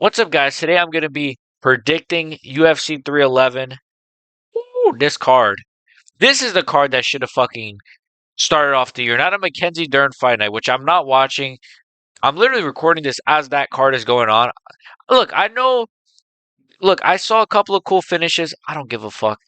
What's up, guys? Today I'm going to be predicting UFC 311. Ooh, this card. This is the card that should have fucking started off the year. Not a Mackenzie Dern fight night, which I'm not watching. I'm literally recording this as that card is going on. Look, I know. Look, I saw a couple of cool finishes. I don't give a fuck.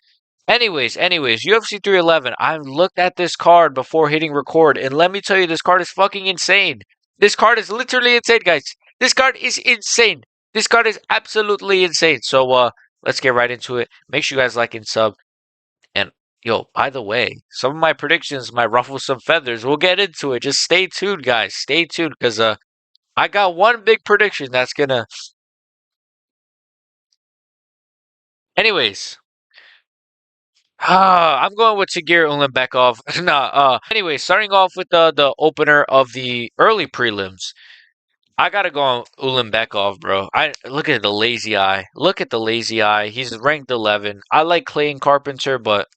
Anyways, UFC 311. I looked at this card before hitting record, and let me tell you, this card is fucking insane. This card is literally insane, guys. This card is insane. This card is absolutely insane. So, let's get right into it. Make sure you guys like and sub. And yo, by the way, some of my predictions might ruffle some feathers. We'll get into it. Just stay tuned, guys. Stay tuned, because I got one big prediction that's gonna. Anyways, I'm going with Tagir Ulanbekov. Nah, anyway, starting off with the opener of the early prelims. I gotta go on Ulanbekov, bro. I look at the lazy eye. Look at the lazy eye. He's ranked 11. I like Clayton Carpenter, but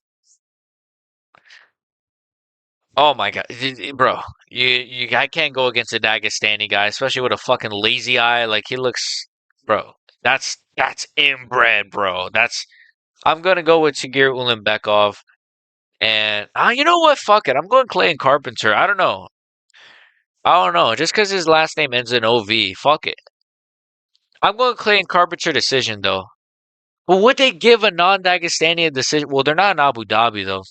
oh my god, bro, I can't go against a Dagestani guy, especially with a fucking lazy eye. Like he looks, bro. That's inbred, bro. That's I'm gonna go with Tagir Ulanbekov. And you know what? Fuck it. I'm going Clayton Carpenter. I don't know. I don't know. Just because his last name ends in OV. Fuck it. I'm going Clayton Carpenter decision though. But would they give a non-Dagestani a decision? Well, they're not in Abu Dhabi though.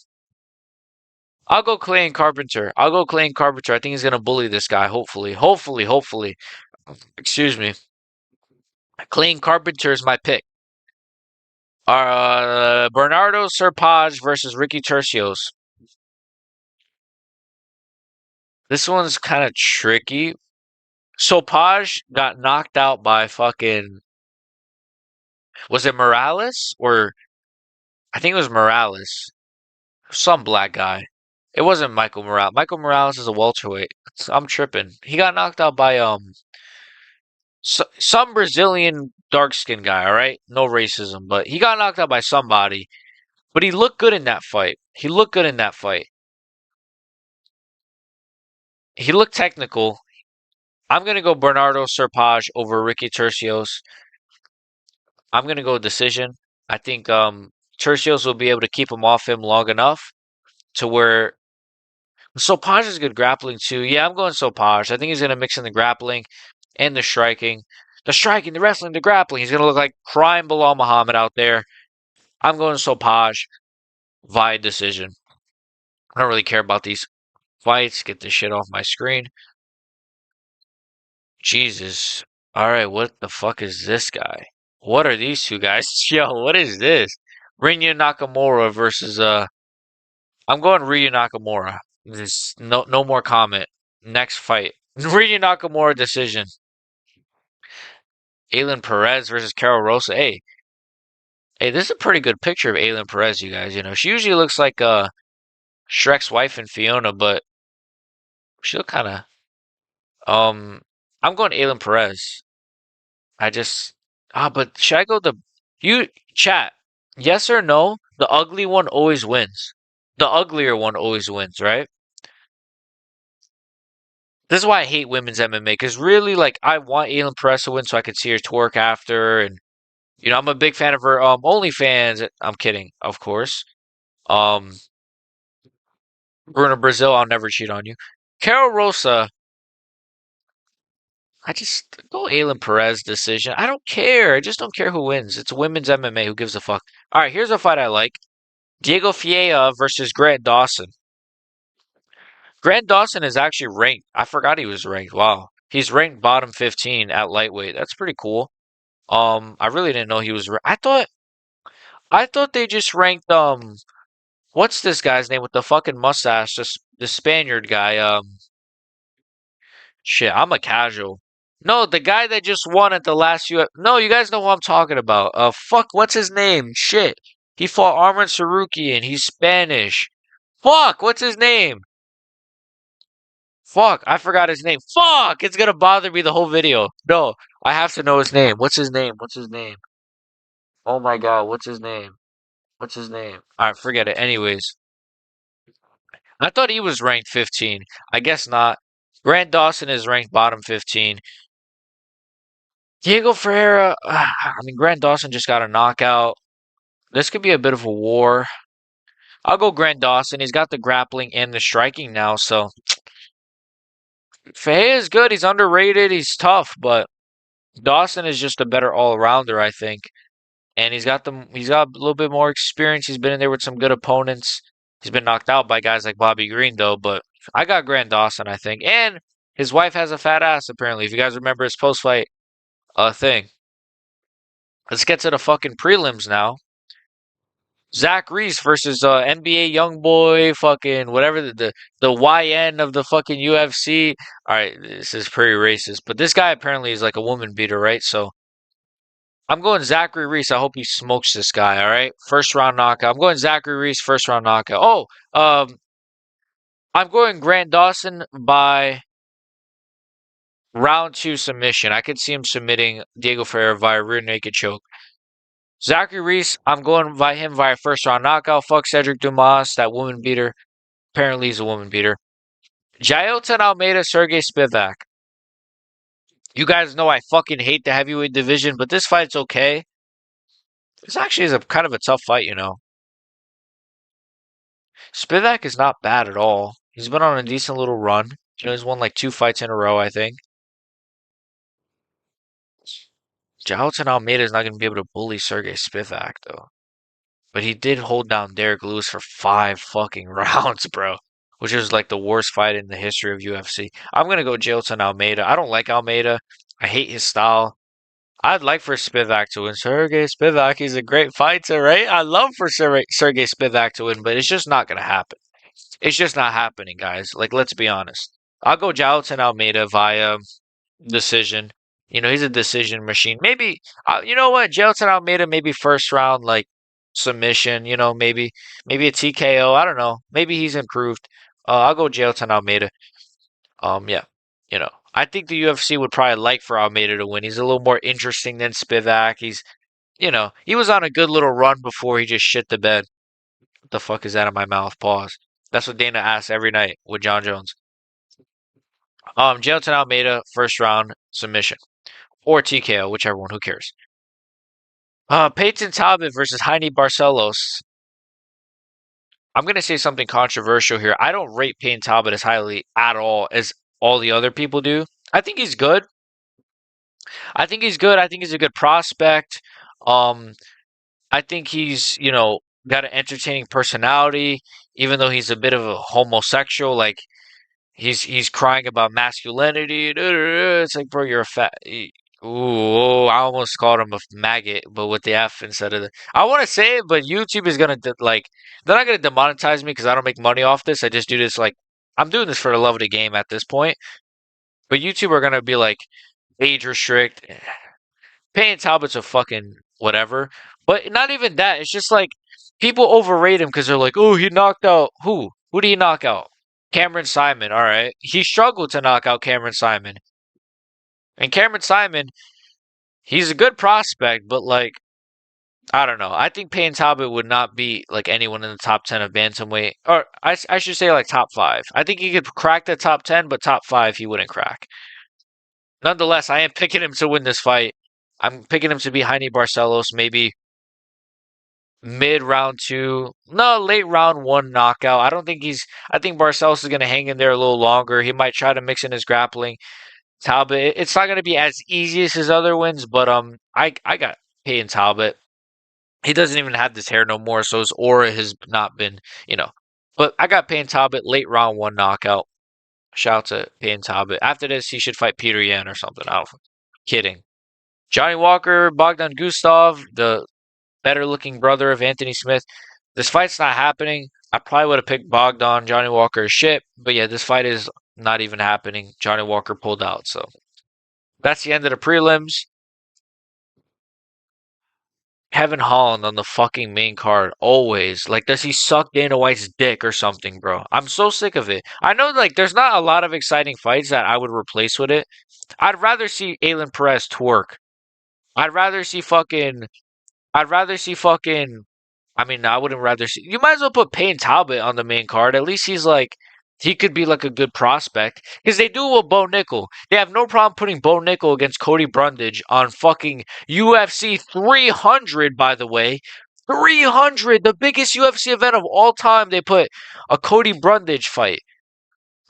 I'll go Clayton Carpenter. I'll go Clayton Carpenter. I think he's gonna bully this guy. Hopefully. Excuse me. Clayton Carpenter is my pick. Bernardo Serpage versus Ricky Tercios. This one's kind of tricky. Sopaj got knocked out by fucking, was it Morales? Or I think it was Morales. Some black guy. It wasn't Michael Morales. Michael Morales is a welterweight. I'm tripping. He got knocked out by some Brazilian dark skinned guy, all right? No racism, but he got knocked out by somebody. But he looked good in that fight. He looked good in that fight. He looked technical. I'm gonna go Bernardo Serpage over Ricky Tercios. I'm gonna go decision. I think Tercios will be able to keep him off him long enough to where Sopaj is good grappling too. Yeah, I'm going Sopaj. I think he's gonna mix in the grappling and the striking. The striking, the wrestling, the grappling. He's gonna look like crime Bilal Muhammad out there. I'm going Sopaj via decision. I don't really care about these fights. Get this shit off my screen. Jesus. Alright, what the fuck is this guy? What are these two guys? Yo, what is this? Rinya Nakamura versus I'm going Ryu Nakamura. This no more comment. Next fight. Ryu Nakamura decision. Aylin Perez versus Carol Rosa. Hey, this is a pretty good picture of Aylin Perez, you guys. You know, she usually looks like Shrek's wife and Fiona, but she look kind of I'm going Aylin Perez. I just but should I go the you chat? Yes or no? The ugly one always wins. The uglier one always wins, right? This is why I hate women's MMA because really, like, I want Aylin Perez to win so I could see her twerk after, and you know, I'm a big fan of her OnlyFans. I'm kidding, of course. Um, Bruno Brazil, I'll never cheat on you. Carol Rosa, I just go Aylin Perez decision. I don't care. I just don't care who wins. It's women's MMA. Who gives a fuck? All right, here's a fight I like: Diego Fiella versus Grant Dawson. Grant Dawson is actually ranked. I forgot he was ranked. Wow, he's ranked bottom 15 at lightweight. That's pretty cool. I really didn't know he was. I thought they just ranked what's this guy's name with the fucking mustache? Just the Spaniard guy. Shit, I'm a casual. No, the guy that just won at the last U. No, you guys know who I'm talking about. Fuck, what's his name? Shit, he fought Arman Sarukian. He's Spanish. Fuck, what's his name? Fuck, I forgot his name. Fuck, it's gonna bother me the whole video. No, I have to know his name. What's his name? What's his name? Oh my god, what's his name? What's his name? Alright, forget it. Anyways, I thought he was ranked 15. I guess not. Grant Dawson is ranked bottom 15. Diego Ferreira. I mean, Grant Dawson just got a knockout. This could be a bit of a war. I'll go Grant Dawson. He's got the grappling and the striking now, so Ferreira is good. He's underrated. He's tough, but Dawson is just a better all rounder, I think. And he's got a little bit more experience. He's been in there with some good opponents. He's been knocked out by guys like Bobby Green though, but I got Grant Dawson, I think. And his wife has a fat ass apparently. If you guys remember his post fight thing. Let's get to the fucking prelims now. Zach Reese versus NBA young boy, fucking whatever the YN of the fucking UFC. All right, this is pretty racist, but this guy apparently is like a woman beater, right? So I'm going Zachary Reese. I hope he smokes this guy. All right, first round knockout. I'm going Zachary Reese, first round knockout. Oh, I'm going Grant Dawson by round two submission. I could see him submitting Diego Ferreira via rear naked choke. Zachary Reese, I'm going by him via first round knockout. Fuck Cedric Dumas, that woman beater. Apparently he's a woman beater. Jailton Almeida, Sergey Spivak. You guys know I fucking hate the heavyweight division, but this fight's okay. This actually is a kind of a tough fight, you know. Spivak is not bad at all. He's been on a decent little run. You know, he's won like 2 fights in a row, I think. Jailton Almeida is not going to be able to bully Sergey Spivak, though. But he did hold down Derek Lewis for 5 fucking rounds, bro. Which is like the worst fight in the history of UFC. I'm going to go Jailton Almeida. I don't like Almeida. I hate his style. I'd like for Spivak to win. Sergey Spivak, he's a great fighter, right? I love for Sergey Spivak to win, but it's just not going to happen. It's just not happening, guys. Like, let's be honest. I'll go Jailton Almeida via decision. You know, he's a decision machine. Maybe, you know what? Jailton Almeida, maybe first round, like, submission, you know, maybe a TKO. I don't know. Maybe he's improved. I'll go Jailton Almeida. Yeah, you know, I think the UFC would probably like for Almeida to win. He's a little more interesting than Spivak. You know, he was on a good little run before he just shit the bed. What the fuck is that in my mouth? Pause. That's what Dana asks every night with John Jones. Jailton Almeida, first round submission or TKO, whichever one. Who cares? Peyton Talbot versus Heine Barcelos. I'm gonna say something controversial here. I don't rate Peyton Talbot as highly at all as all the other people do. I think he's good. I think he's good. I think he's a good prospect. Um, I think he's, you know, got an entertaining personality, even though he's a bit of a homosexual. Like he's crying about masculinity. It's like, bro, you're a fat. Ooh, I almost called him a maggot, but with the F instead of the. I want to say it, but YouTube is gonna like. They're not gonna demonetize me because I don't make money off this. I just do this like I'm doing this for the love of the game at this point. But YouTube are gonna be like age restrict. Payne Talbot's a fucking whatever. But not even that. It's just like people overrate him because they're like, oh, he knocked out who? Who did he knock out? Cameron Simon. All right, he struggled to knock out Cameron Simon. And Cameron Simon, he's a good prospect, but like I don't know. I think Payne Talbot would not be like anyone in the top 10 of bantamweight, or I should say like top 5. I think he could crack the top 10, but top 5 he wouldn't crack. Nonetheless, I am picking him to win this fight. I'm picking him to be Heine Barcelos, maybe mid round 2, no, late round 1 knockout. I don't think he's. I think Barcelos is going to hang in there a little longer. He might try to mix in his grappling. Talbot, it's not going to be as easy as his other wins, but I got Payne Talbot. He doesn't even have this hair no more, so his aura has not been, you know. But I got Payne Talbot late round 1 knockout. Shout out to Payne Talbot. After this, he should fight Peter Yan or something. I don't. Kidding. Johnny Walker, Bogdan Gustav, the better looking brother of Anthony Smith. This fight's not happening. I probably would have picked Bogdan. Johnny Walker is shit. But yeah, this fight is not even happening. Johnny Walker pulled out. So that's the end of the prelims. Kevin Holland on the fucking main card. Always. Like, does he suck Dana White's dick or something, bro? I'm so sick of it. I know, like, there's not a lot of exciting fights that I would replace with it. I'd rather see Aylin Perez twerk. I'd rather see fucking. I'd rather see fucking. I mean, I wouldn't rather see. You might as well put Payne Talbot on the main card. At least he could be like a good prospect because they do with Bo Nickel. They have no problem putting Bo Nickel against Cody Brundage on fucking UFC 300. By the way, 300, the biggest UFC event of all time. They put a Cody Brundage fight,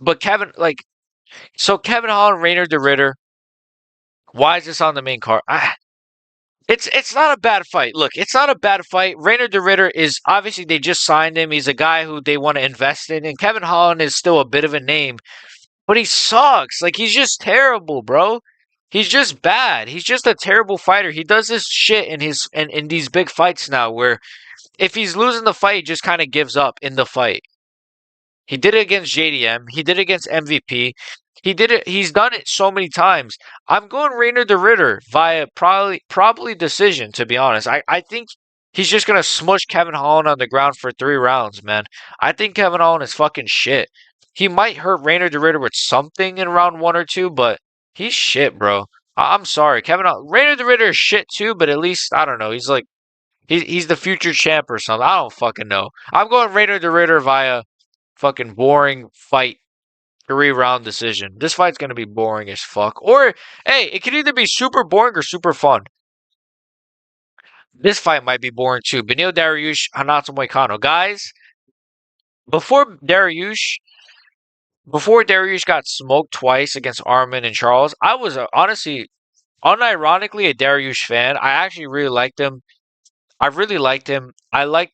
but Kevin Holland, Rainer de Ritter. Why is this on the main card? It's not a bad fight. Look, it's not a bad fight. Rainer de Ritter is obviously they just signed him. He's a guy who they want to invest in, and Kevin Holland is still a bit of a name, but he sucks. Like he's just terrible, bro. He's just bad. He's just a terrible fighter. He does this shit in these big fights now, where if he's losing the fight, he just kind of gives up in the fight. He did it against JDM. He did it against MVP. He did it. He's done it so many times. I'm going Rainer de Ritter via probably decision. To be honest, I think he's just gonna smush Kevin Holland on the ground for 3 rounds, man. I think Kevin Holland is fucking shit. He might hurt Rainer de Ritter with something in round 1 or 2, but he's shit, bro. I'm sorry, Rainer de Ritter is shit too, but at least I don't know. He's like he's the future champ or something. I don't fucking know. I'm going Rainer de Ritter via fucking boring fight 3 round decision. This fight's gonna be boring as fuck. Or hey, it could either be super boring or super fun. This fight might be boring too. Beneil Dariush, Renato Moicano. Guys, before Dariush before Dariush got smoked twice against Armin and Charles, I was honestly unironically a Dariush fan. I actually really liked him. I really liked him. I liked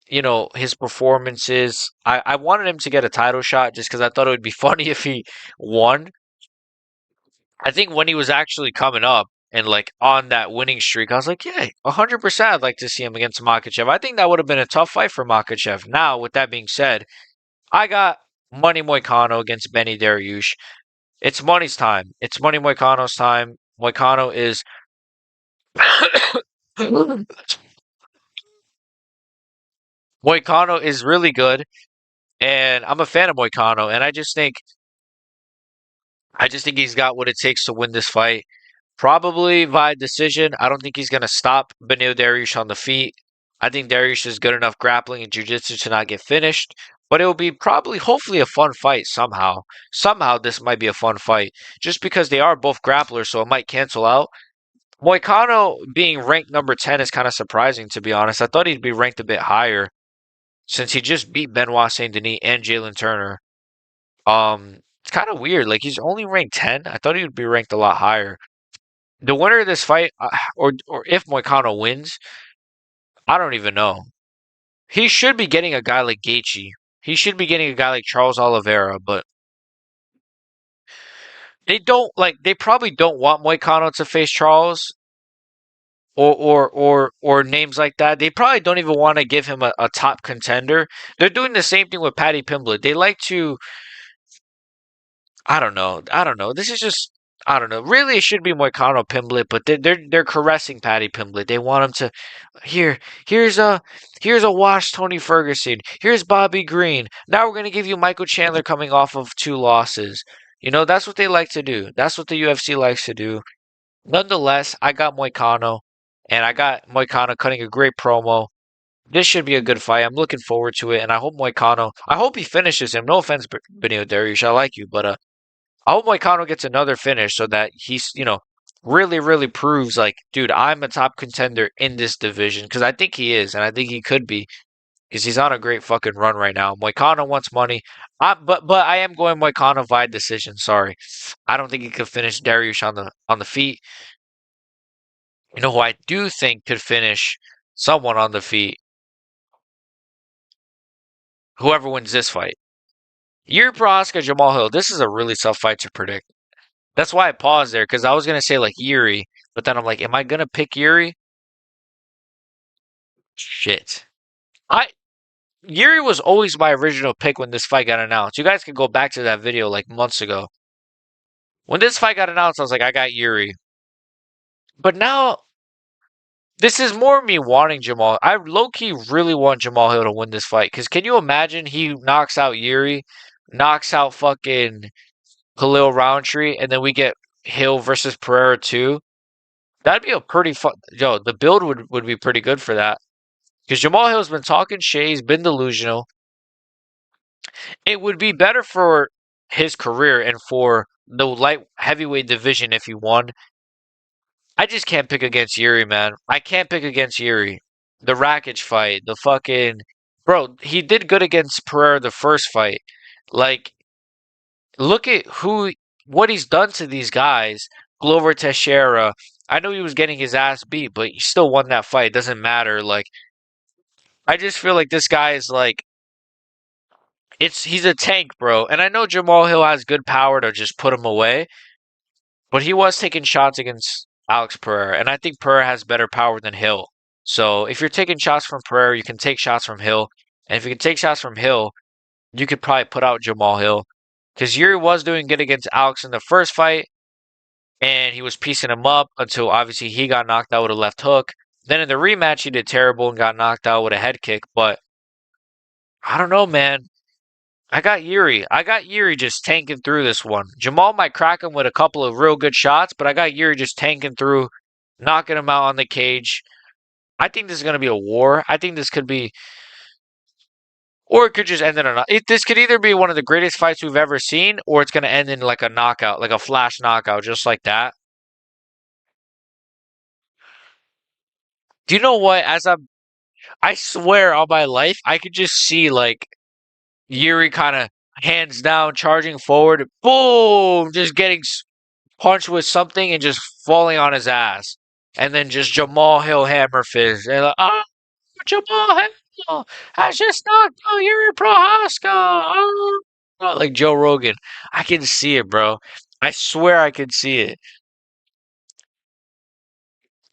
his performances. I wanted him to get a title shot just because I thought it would be funny if he won. I think when he was actually coming up and like on that winning streak, I was like, yeah, 100%. I'd like to see him against Makachev. I think that would have been a tough fight for Makachev. Now, with that being said, I got Money Moicano against Benny Dariush. It's money's time. It's Money Moicano's time. Moicano is Moicano is really good, and I'm a fan of Moicano, and I just think he's got what it takes to win this fight. Probably via decision. I don't think he's going to stop Beneil Dariush on the feet. I think Dariush is good enough grappling and jiu-jitsu to not get finished. But it will be hopefully a fun fight somehow. Somehow this might be a fun fight. Just because they are both grapplers, so it might cancel out. Moicano being ranked number 10 is kind of surprising, to be honest. I thought he'd be ranked a bit higher since he just beat Benoit Saint Denis and Jalen Turner. It's kind of weird. Like, he's only ranked 10. I thought he would be ranked a lot higher. The winner of this fight, or if Moicano wins, I don't even know. He should be getting a guy like Gaethje. He should be getting a guy like Charles Oliveira, but they probably don't want Moicano to face Charles or names like that. They probably don't even want to give him a top contender. They're doing the same thing with Paddy Pimblett. They like to I don't know. I don't know. This is just I don't know. Really, it should be Moicano Pimblett, but they're caressing Paddy Pimblett. They want him to here. Here's a wash Tony Ferguson. Here's Bobby Green. Now we're gonna give you Michael Chandler coming off of 2 losses. That's what they like to do. That's what the UFC likes to do. Nonetheless, I got Moicano, and I got Moicano cutting a great promo. This should be a good fight. I'm looking forward to it, and I hope he finishes him. No offense, Benio Dariush, I like you, but I hope Moicano gets another finish so that he's, really, really proves like, dude, I'm a top contender in this division because I think he is, and I think he could be because he's on a great fucking run right now. Moicano wants money, but I am going Moicano via decision. Sorry, I don't think he could finish Dariush on the feet. You know who I do think could finish someone on the feet? Whoever wins this fight. Yuri Prohaska, Jamal Hill. This is a really tough fight to predict. That's why I paused there because I was gonna say like Yuri, but then I'm like, am I gonna pick Yuri? Shit. I Yuri was always my original pick when this fight got announced. You guys can go back to that video like months ago. When this fight got announced, I was like, I got Yuri. But now this is more me wanting Jamal. I low key really want Jamal Hill to win this fight because can you imagine he knocks out Yuri, knocks out fucking Khalil Roundtree, and then we get Hill versus Pereira too? That'd be a pretty fun. Yo, the build would be pretty good for that. Because Jamal Hill's been talking shit, he's been delusional. It would be better for his career and for the light heavyweight division if he won. I just can't pick against Yuri, man. I can't pick against Yuri. The Rakic fight, the fucking bro, he did good against Pereira the first fight. Like, look at what he's done to these guys. Glover Teixeira. I know he was getting his ass beat, but he still won that fight. It doesn't matter. Like, I just feel like this guy is like he's a tank, bro. And I know Jamal Hill has good power to just put him away, but he was taking shots against Alex Pereira, and I think Pereira has better power than Hill. So if you're taking shots from Pereira, you can take shots from Hill, and if you can take shots from Hill, you could probably put out Jamal Hill because Yuri was doing good against Alex in the first fight, and he was piecing him up until obviously he got knocked out with a left hook. Then in the rematch, he did terrible and got knocked out with a head kick. But I don't know, man. I got Yuri. I got Yuri just tanking through this one. Jamal might crack him with a couple of real good shots, but I got Yuri just tanking through, knocking him out on the cage. I think this is going to be a war. I think this could be, or it could just end in a. This could either be one of the greatest fights we've ever seen, or it's going to end in like a knockout, like a flash knockout, just like that. Do you know what? I swear on my life, I could just see like Yuri kind of hands down, charging forward, boom, just getting punched with something and just falling on his ass. And then just Jamal Hill hammer fist. And like, oh, Jamal Hill has just knocked out Yuri Prohaska. Oh. Like Joe Rogan. I can see it, bro. I swear I can see it.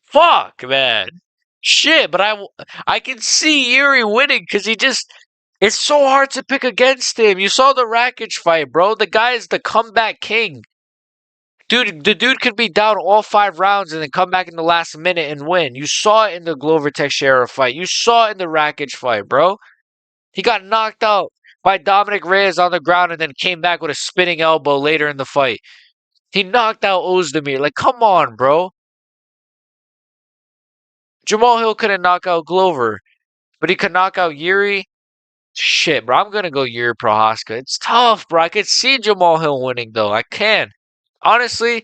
Fuck, man. Shit, but I can see Yuri winning because he just. It's so hard to pick against him. You saw the Rakic fight, bro. The guy is the comeback king. Dude, the dude could be down all 5 rounds and then come back in the last minute and win. You saw it in the Glover Teixeira fight. You saw it in the Rakic fight, bro. He got knocked out by Dominic Reyes on the ground and then came back with a spinning elbow later in the fight. He knocked out Ozdemir. Like, come on, bro. Jamal Hill couldn't knock out Glover, but he could knock out Yuri. Shit, bro. I'm gonna go Yuri Prohaska. It's tough, bro. I could see Jamal Hill winning, though. I can. Honestly,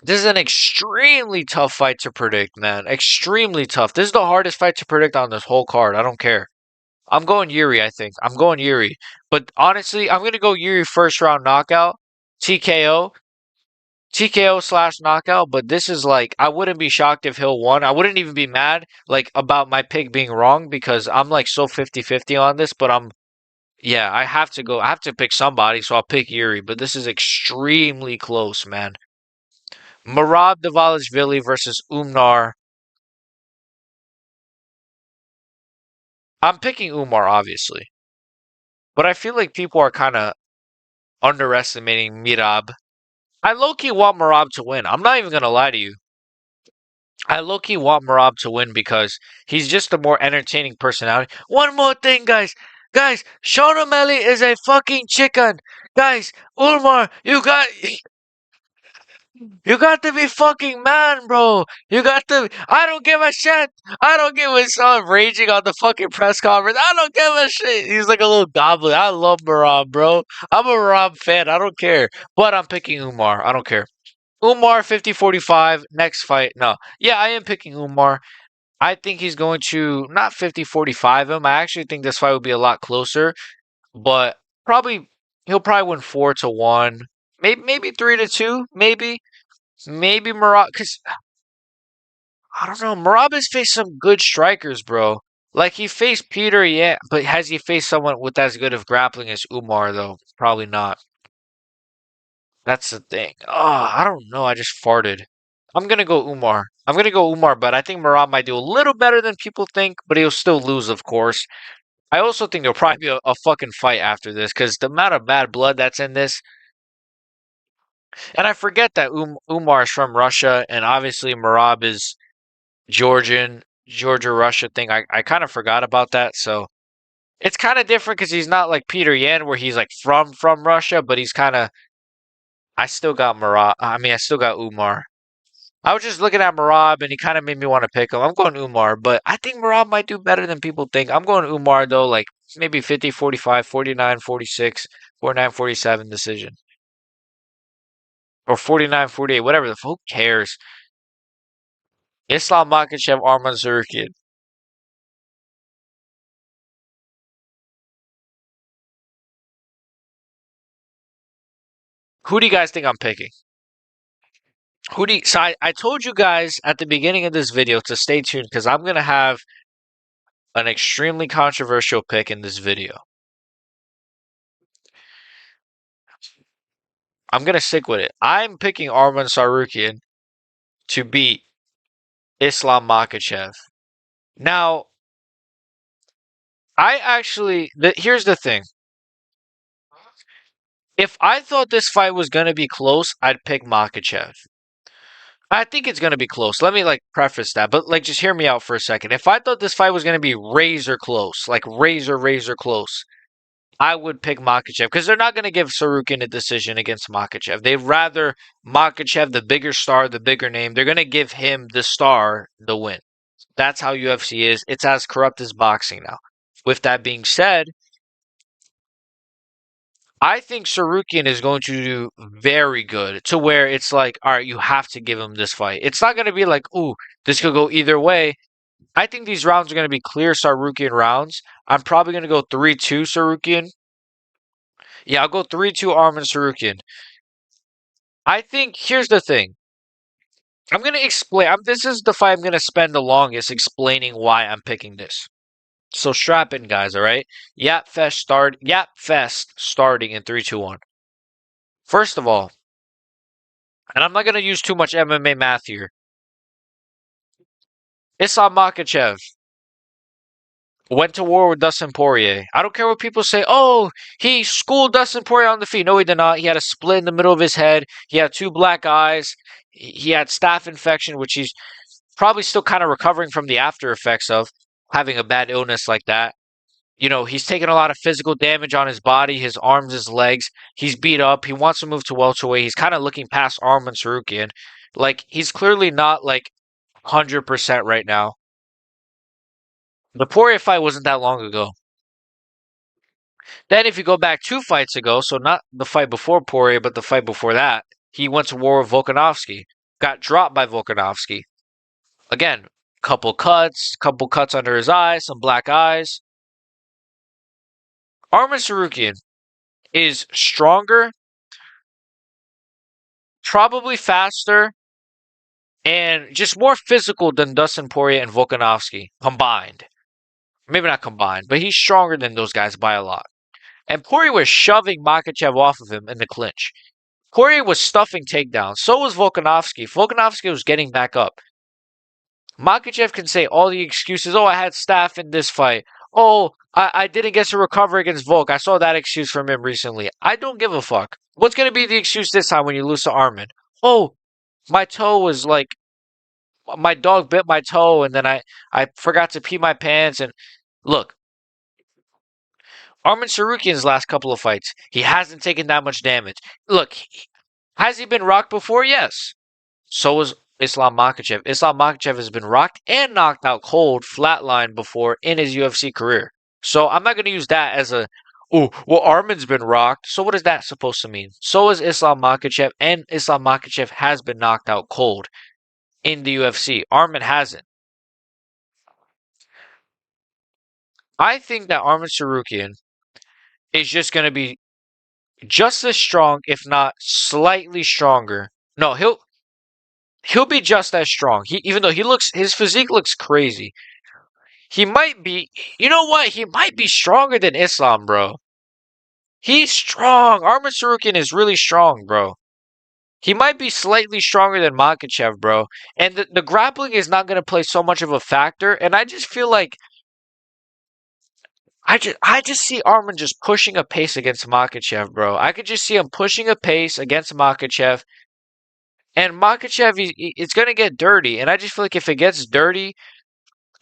this is an extremely tough fight to predict, man. Extremely tough. This is the hardest fight to predict on this whole card. I don't care. I'm going Yuri, I think. I'm going Yuri. But honestly, I'm going to go Yuri first round knockout, TKO, TKO slash knockout. But this is like, I wouldn't be shocked if Hill won. I wouldn't even be mad like about my pick being wrong because I'm like so 50-50 on this. But yeah, I have to go. I have to pick somebody, so I'll pick Yuri. But this is extremely close, man. Merab Dvalishvili versus Umar. I'm picking Umar, obviously. But I feel like people are kind of underestimating Mirab. I low-key want Merab to win. I'm not even going to lie to you. I low-key want Merab to win because he's just a more entertaining personality. One more thing, guys. Guys, Sean O'Malley is a fucking chicken. Guys, Umar, you got to be fucking man, bro. You got to. I don't give a shit. I don't give a shit. Raging on the fucking press conference. I don't give a shit. He's like a little goblin. I love Marab, bro. I'm a Marab fan. I don't care. But I'm picking Umar. I don't care. Umar 50-45. Next fight. No. Yeah, I am picking Umar. I think he's going to not 50-45 him. I actually think this fight would be a lot closer. But he'll probably win 4-1. Maybe 3-2. Maybe Marab, because I don't know. Marab has faced some good strikers, bro. Like he faced Peter, yeah, but has he faced someone with as good of grappling as Umar, though? Probably not. That's the thing. Oh, I don't know. I just farted. I'm gonna go Umar. I'm gonna go Umar, but I think Marab might do a little better than people think, but he'll still lose, of course. I also think there'll probably be a fucking fight after this, because the amount of bad blood that's in this, and I forget that Umar is from Russia, and obviously Marab is Georgia Russia thing. I kind of forgot about that. So it's kind of different because he's not like Peter Yan where he's like from Russia, but he's kind of. I still got Marab. I mean, I still got Umar. I was just looking at Marab and he kind of made me want to pick him. I'm going Umar, but I think Marab might do better than people think. I'm going Umar though, like maybe 50-45, 49-46, 49-47 decision. Or 49-48, whatever the fuck, who cares? Islam Makhachev, Arman Tsarukyan. Who do you guys think I'm picking? So I told you guys at the beginning of this video to stay tuned because I'm gonna have an extremely controversial pick in this video. I'm gonna stick with it. I'm picking Arman Tsarukyan to beat Islam Makhachev. Now, here's the thing. If I thought this fight was gonna be close, I'd pick Makhachev. I think it's gonna be close. Let me preface that, but just hear me out for a second. If I thought this fight was gonna be razor close, like razor close, I would pick Makhachev because they're not gonna give Tsarukyan a decision against Makhachev. They'd rather Makhachev, the bigger star, the bigger name. They're gonna give him the star the win. That's how UFC is. It's as corrupt as boxing now. With that being said, I think Tsarukyan is going to do very good to where it's like, all right, you have to give him this fight. It's not going to be like, ooh, this could go either way. I think these rounds are going to be clear Tsarukyan rounds. I'm probably going to go 3-2 Tsarukyan. Yeah, I'll go 3-2 Arman Tsarukyan. I think, here's the thing. I'm going to explain. This is the fight I'm going to spend the longest explaining why I'm picking this. So strap in, guys, all right? Yap Fest starting in 3-2-1. First of all, and I'm not going to use too much MMA math here. Islam Makhachev went to war with Dustin Poirier. I don't care what people say. Oh, he schooled Dustin Poirier on the feet. No, he did not. He had a split in the middle of his head. He had 2 black eyes. He had staph infection, which he's probably still kind of recovering from the after effects of having a bad illness like that. He's taken a lot of physical damage on his body, his arms, his legs. He's beat up. He wants to move to welterweight. He's kind of looking past Arman Tsarukyan. He's clearly not 100% right now. The Poirier fight wasn't that long ago. Then if you go back 2 fights ago, so not the fight before Poirier, but the fight before that, he went to war with Volkanovski. Got dropped by Volkanovski. Again, couple cuts under his eyes, some black eyes. Arman Tsarukyan is stronger, probably faster, and just more physical than Dustin Poirier and Volkanovski combined. Maybe not combined, but he's stronger than those guys by a lot. And Poirier was shoving Makhachev off of him in the clinch. Poirier was stuffing takedowns. So was Volkanovski. Volkanovski was getting back up. Makhachev can say all the excuses. Oh, I had staph in this fight. Oh, I didn't get to recover against Volk. I saw that excuse from him recently. I don't give a fuck. What's going to be the excuse this time when you lose to Arman? Oh, my toe was my dog bit my toe and then I forgot to pee my pants. And look, Arman Tsarukyan's last couple of fights, he hasn't taken that much damage. Look, has he been rocked before? Yes. So was Islam Makhachev. Islam Makhachev has been rocked and knocked out cold, flatlined before in his UFC career. So I'm not going to use that as Arman's been rocked. So what is that supposed to mean? So is Islam Makhachev, and Islam Makhachev has been knocked out cold in the UFC. Arman hasn't. I think that Arman Tsarukyan is just going to be just as strong, if not slightly stronger. No, he'll be just as strong. Even though his physique looks crazy. He might be, you know what? He might be stronger than Islam, bro. He's strong. Arman Tsarukyan is really strong, bro. He might be slightly stronger than Makhachev, bro. And the grappling is not going to play so much of a factor. And I just feel like I just see Arman just pushing a pace against Makhachev, bro. I could just see him pushing a pace against Makhachev. And Makhachev, it's going to get dirty. And I just feel like if it gets dirty,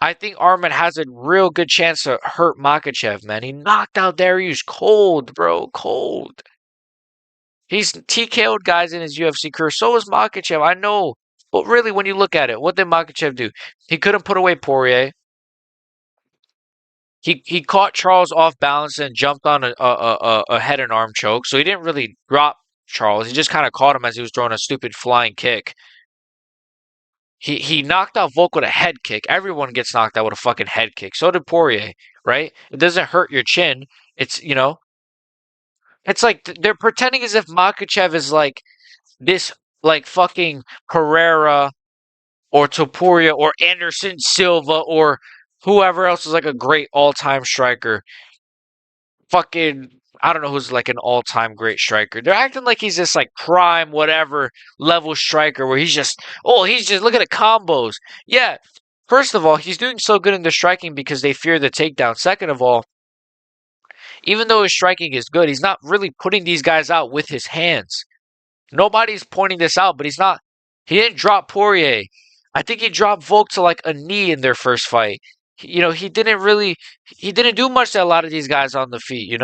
I think Arman has a real good chance to hurt Makhachev, man. He knocked out Dariush cold, bro. Cold. He's TKO'd guys in his UFC career. So is Makhachev. I know. But really, when you look at it, what did Makhachev do? He couldn't put away Poirier. He caught Charles off balance and jumped on a head and arm choke. So he didn't really drop Charles. He just kind of caught him as he was throwing a stupid flying kick. He knocked out Volk with a head kick. Everyone gets knocked out with a fucking head kick. So did Poirier, right? It doesn't hurt your chin. It's it's like they're pretending as if Makachev is like this, like fucking Pereira or Topuria or Anderson Silva or whoever else is like a great all-time striker. Fucking, I don't know who's like an all-time great striker. They're acting like he's this like prime whatever level striker where he's just look at the combos. Yeah. First of all, he's doing so good in the striking because they fear the takedown. Second of all, even though his striking is good, he's not really putting these guys out with his hands. Nobody's pointing this out, but he's not. He didn't drop Poirier. I think he dropped Volk to like a knee in their first fight. He didn't really. He didn't do much to a lot of these guys on the feet.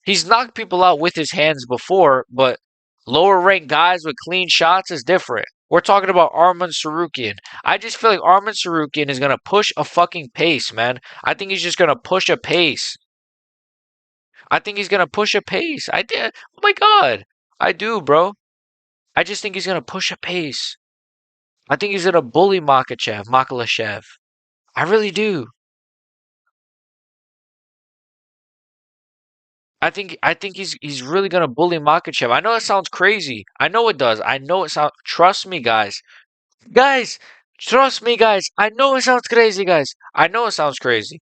He's knocked people out with his hands before, but lower ranked guys with clean shots is different. We're talking about Arman Sarukian. I just feel like Arman Sarukian is gonna push a fucking pace, man. I think he's just gonna push a pace. I think he's gonna push a pace. I did. Oh my god, I do, bro. I just think he's gonna push a pace. I think he's gonna bully Makachev. I really do. I think he's really gonna bully Makachev. I know it sounds crazy. I know it does. I know it sounds. Trust me, guys. Guys, trust me, guys. I know it sounds crazy, guys. I know it sounds crazy.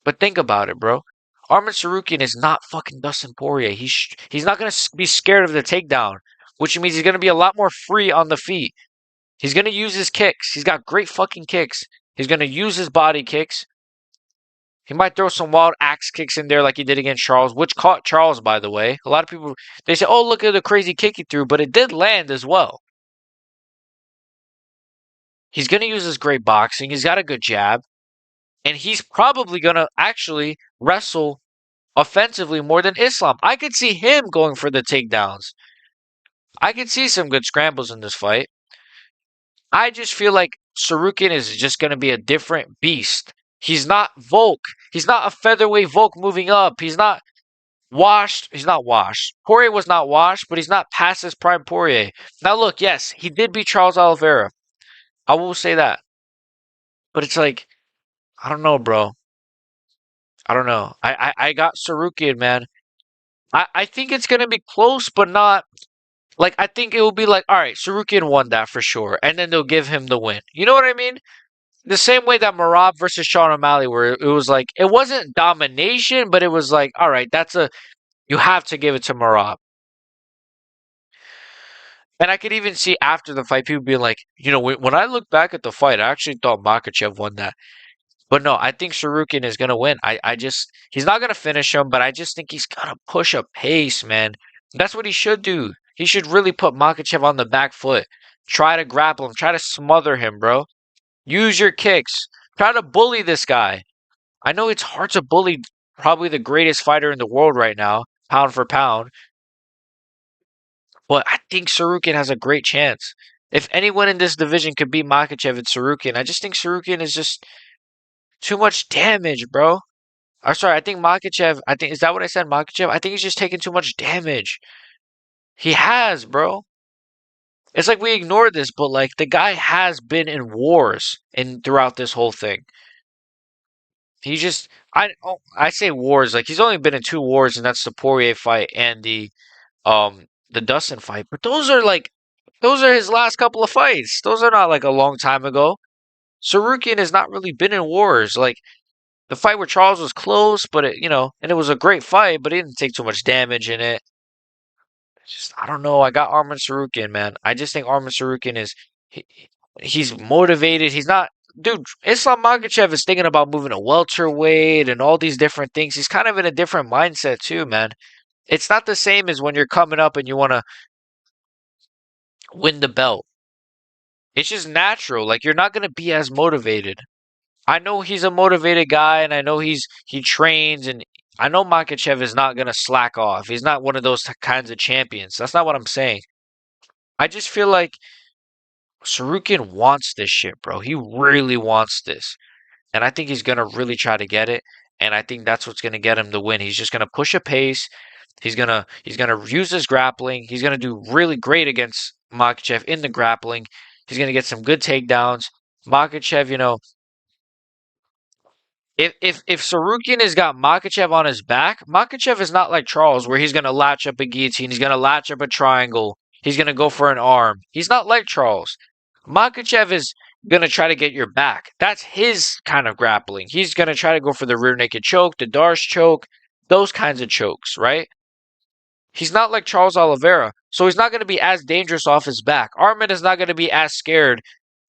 But think about it, bro. Arman Sarukian is not fucking Dustin Poirier. He's not gonna be scared of the takedown, which means he's gonna be a lot more free on the feet. He's going to use his kicks. He's got great fucking kicks. He's going to use his body kicks. He might throw some wild axe kicks in there like he did against Charles, which caught Charles, by the way. A lot of people, they say, oh, look at the crazy kick he threw, but it did land as well. He's going to use his great boxing. He's got a good jab. And he's probably going to actually wrestle offensively more than Islam. I could see him going for the takedowns. I could see some good scrambles in this fight. I just feel like Sarukian is just going to be a different beast. He's not Volk. He's not a featherweight Volk moving up. He's not washed. He's not washed. Poirier was not washed, but he's not past his prime Poirier. Now, look, yes, he did beat Charles Oliveira. I will say that. But it's like, I don't know, bro. I don't know. I got Sarukian, man. I think it's going to be close, but not. Like, I think it will be like, all right, Sarukian won that for sure. And then they'll give him the win. You know what I mean? The same way that Marab versus Sean O'Malley, where it was like, it wasn't domination, but it was like, all right, you have to give it to Marab. And I could even see after the fight, people being like, when I look back at the fight, I actually thought Makachev won that. But no, I think Sarukian is going to win. He's not going to finish him, but I just think he's going to push a pace, man. That's what he should do. He should really put Makachev on the back foot. Try to grapple him. Try to smother him, bro. Use your kicks. Try to bully this guy. I know it's hard to bully probably the greatest fighter in the world right now, pound for pound, but I think Sarukian has a great chance. If anyone in this division could beat Makachev, it's Sarukian. I just think Sarukian is just too much damage, bro. I'm sorry, I think Makachev, is that what I said, Makachev? I think he's just taking too much damage. He has, bro. It's like we ignore this, but like the guy has been in wars throughout this whole thing. I say wars, like he's only been in two wars, and that's the Poirier fight and the Dustin fight. But those are his last couple of fights. Those are not like a long time ago. Sarukian has not really been in wars. Like the fight with Charles was close, but and it was a great fight, but he didn't take too much damage in it. Just I don't know. I got Arman Sarukian, man. I just think Arman Sarukian he, he's motivated. He's not, dude. Islam Makhachev is thinking about moving to welterweight and all these different things. He's kind of in a different mindset too, man. It's not the same as when you're coming up and you want to win the belt. It's just natural. Like you're not gonna be as motivated. I know he's a motivated guy, and I know he trains, and I know Makhachev is not gonna slack off. He's not one of those kinds of champions. That's not what I'm saying. I just feel like Sarukian wants this shit, bro. He really wants this. And I think he's gonna really try to get it. and I think that's what's going to get him the win. He's just going to push a pace. He's gonna use his grappling. He's gonna do really great against Makhachev in the grappling. He's gonna get some good takedowns. Makhachev, if Sarukian has got Makhachev on his back, Makhachev is not like Charles, where he's gonna latch up a guillotine, he's gonna latch up a triangle, he's gonna go for an arm. He's not like Charles. Makhachev is gonna try to get your back. That's his kind of grappling. He's gonna try to go for the rear naked choke, the Darce choke, those kinds of chokes, right? He's not like Charles Oliveira, so he's not going to be as dangerous off his back. Arman is not going to be as scared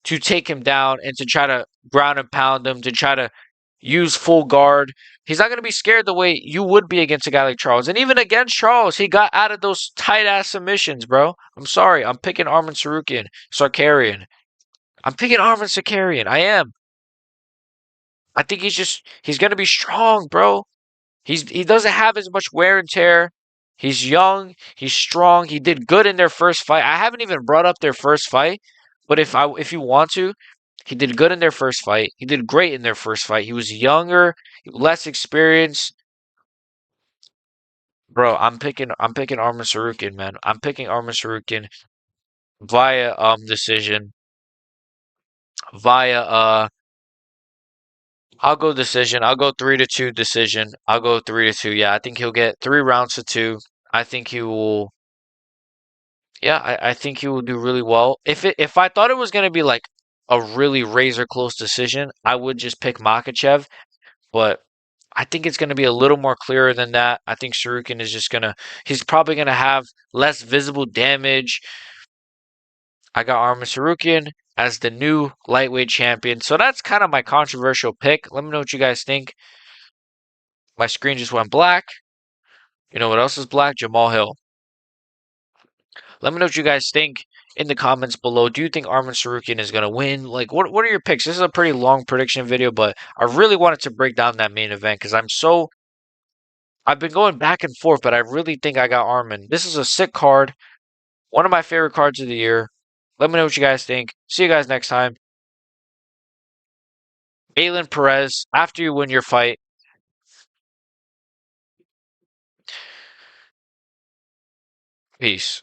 to take him down and to try to ground and pound him, to try to use full guard. He's not going to be scared the way you would be against a guy like Charles. And even against Charles, he got out of those tight ass submissions, bro. I'm sorry. I'm picking Arman Sarukian, Sarkarian. I'm picking Arman Sarkarian. I am. I think he's going to be strong, bro. He doesn't have as much wear and tear. He's young. He's strong. He did good in their first fight. I haven't even brought up their first fight, but if you want to, he did good in their first fight. He did great in their first fight. He was younger, less experienced. Bro, I'm picking Arman Sarukian, man. I'm picking Arman Sarukian via decision. Via I'll go decision. I'll go 3-2 decision. I'll go 3-2. Yeah, I think he'll get 3 rounds to two. I think he will. Yeah, I think he will do really well. If I thought it was gonna be like a really razor close decision, I would just pick Makachev. But I think it's gonna be a little more clearer than that. I think Sarukin is just gonna. He's probably gonna have less visible damage. I got Arman Sarukian as the new lightweight champion. So that's kind of my controversial pick. Let me know what you guys think. My screen just went black. You know what else is black? Jamal Hill. Let me know what you guys think in the comments below. Do you think Arman Sarukian is going to win? Like, what are your picks? This is a pretty long prediction video, but I really wanted to break down that main event because I've been going back and forth, but I really think I got Arman. This is a sick card. One of my favorite cards of the year. Let me know what you guys think. See you guys next time. Aylin Perez, after you win your fight, peace.